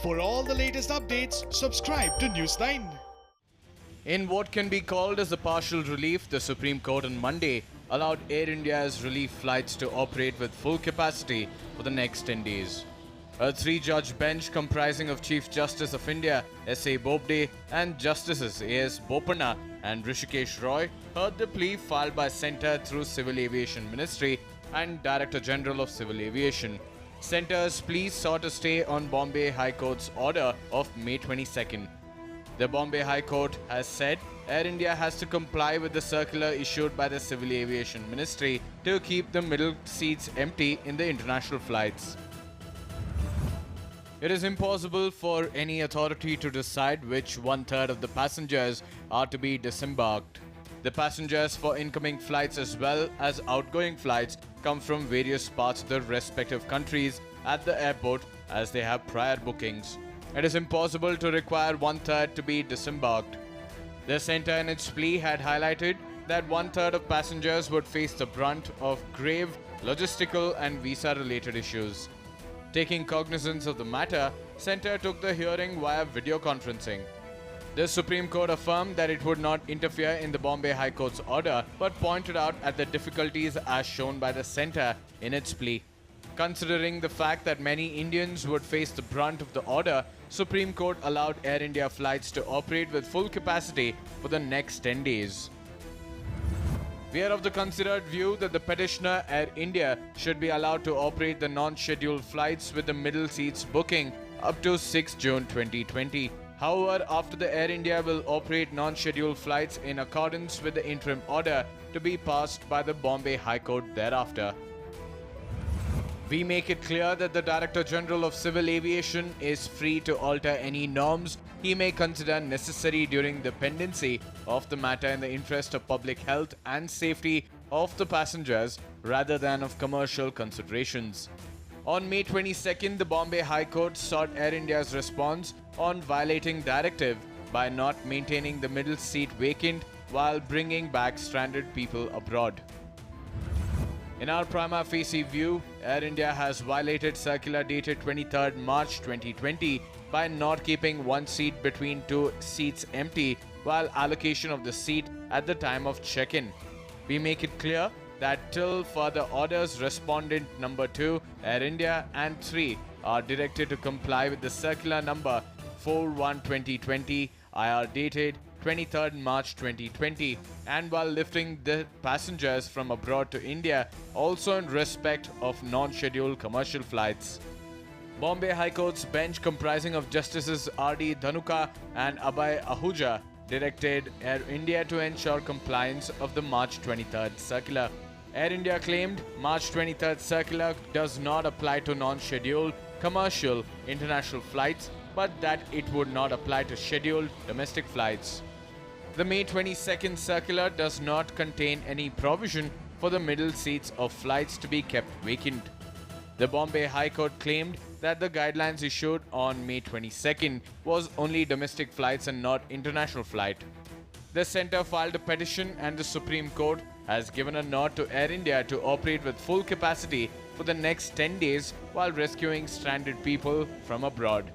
For all the latest updates, subscribe to News9. In what can be called as a partial relief, the Supreme Court on Monday allowed Air India's relief flights to operate with full capacity for the next 10 days. A three-judge bench comprising of Chief Justice of India S.A. Bobde and Justices A.S. Bopanna and Rishikesh Roy heard the plea filed by Centre through Civil Aviation Ministry and Director General of Civil Aviation. Centre's plea sought a stay on Bombay High Court's order of May 22nd. The Bombay High Court has said Air India has to comply with the circular issued by the Civil Aviation Ministry to keep the middle seats empty in the international flights. It is impossible for any authority to decide which one-third of the passengers are to be disembarked. The passengers for incoming flights as well as outgoing flights come from various parts of the respective countries at the airport as they have prior bookings. It is impossible to require one-third to be disembarked. The centre in its plea had highlighted that one-third of passengers would face the brunt of grave logistical and visa-related issues. Taking cognizance of the matter, Centre took the hearing via video conferencing. The Supreme Court affirmed that it would not interfere in the Bombay High Court's order, but pointed out at the difficulties as shown by the Centre in its plea. Considering the fact that many Indians would face the brunt of the order, Supreme Court allowed Air India flights to operate with full capacity for the next 10 days. We are of the considered view that the petitioner Air India should be allowed to operate the non-scheduled flights with the middle seats booking up to 6 June 2020. However, after the Air India will operate non-scheduled flights in accordance with the interim order to be passed by the Bombay High Court thereafter. We make it clear that the Director General of Civil Aviation is free to alter any norms he may consider necessary during the pendency of the matter in the interest of public health and safety of the passengers rather than of commercial considerations. On May 22nd, the Bombay High Court sought Air India's response on violating directive by not maintaining the middle seat vacant while bringing back stranded people abroad. In our prima facie view, Air India has violated circular dated 23rd March 2020 by not keeping one seat between two seats empty while allocation of the seat at the time of check-in. We make it clear that till further orders, respondent number 2, Air India, and 3 are directed to comply with the circular number 41/2020 IR dated 23rd March 2020 and while lifting the passengers from abroad to India also in respect of non-scheduled commercial flights. Bombay High Court's bench comprising of Justices R.D. Dhanuka and Abhay Ahuja directed Air India to ensure compliance of the March 23rd circular. Air India claimed March 23rd circular does not apply to non-scheduled commercial international flights but that it would not apply to scheduled domestic flights. The May 22nd circular does not contain any provision for the middle seats of flights to be kept vacant. The Bombay High Court claimed that the guidelines issued on May 22nd was only domestic flights and not international flight. The Centre filed a petition and the Supreme Court has given a nod to Air India to operate with full capacity for the next 10 days while rescuing stranded people from abroad.